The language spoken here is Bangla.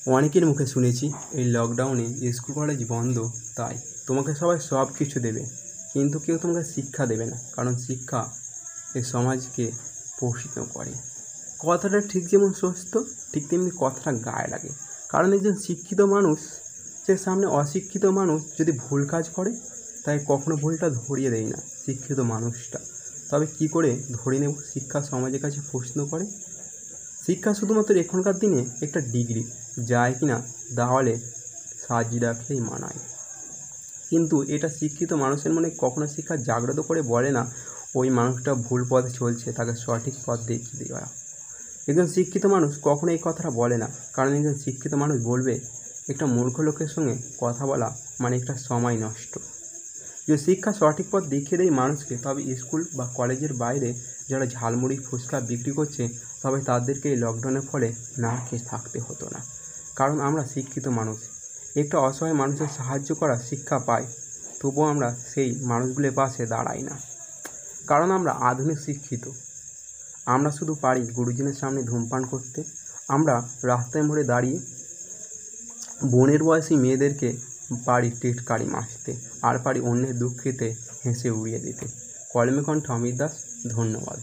অনেকের মুখে শুনেছি এই লকডাউনে স্কুল কলেজ বন্ধ, তাই তোমাকে সবাই সব কিছু দেবে, কিন্তু কেউ তোমাকে শিক্ষা দেবে না, কারণ শিক্ষা এই সমাজকে পোষিত করে। কথাটা ঠিক যেমন সত্য, ঠিক তেমনি কথাটা গায়ে লাগে। কারণ একজন শিক্ষিত মানুষ, সে সামনে অশিক্ষিত মানুষ যদি ভুল কাজ করে, তাই কখনো ভুলটা ধরিয়ে দেয় না শিক্ষিত মানুষটা। তবে কি করে ধরে নেব শিক্ষা সমাজের কাছে প্রশ্ন করে? শিক্ষা শুধুমাত্র এখনকার দিনে একটা ডিগ্রি, যায় কিনা দেওয়ালে সাজিয়ে রাখলেই মানায়, কিন্তু এটা শিক্ষিত মানুষের মনে কখনো শিক্ষা জাগ্রত করে বলে না ওই মানুষটা ভুল পথে চলছে, তাকে সঠিক পথ দেখিয়ে দেওয়া। একজন শিক্ষিত মানুষ কখনো এই কথাটা বলে না, কারণ একজন শিক্ষিত মানুষ বলবে একটা মূর্খ লোকের সঙ্গে কথা বলা মানে একটা সময় নষ্ট। যে শিক্ষা সঠিক পথ দেখিয়ে দেয় মানুষকে, তবে স্কুল বা কলেজের বাইরে যারা ঝালমুড়ি ফুচকা বিক্রি করছে, তবে তাদেরকে এই লকডাউনের ফলে না খেয়ে থাকতে হতো না। কারণ আমরা শিক্ষিত মানুষ, একটা অসহায় মানুষের সাহায্য করার শিক্ষা পাই, তবুও আমরা সেই মানুষগুলোর পাশে দাঁড়াই না, কারণ আমরা আধুনিক শিক্ষিত। আমরা শুধু পারি গুরুজনের সামনে ধূমপান করতে, আমরা রাস্তায় মোড়ে দাঁড়িয়ে বোনের বয়সী মেয়েদেরকে পারি টিটকারি মারতে, আর পারি অন্যের দুঃখেতে হেসে উড়িয়ে দিতে। কলমে কণ্ঠ অমিত দাস, ধন্যবাদ।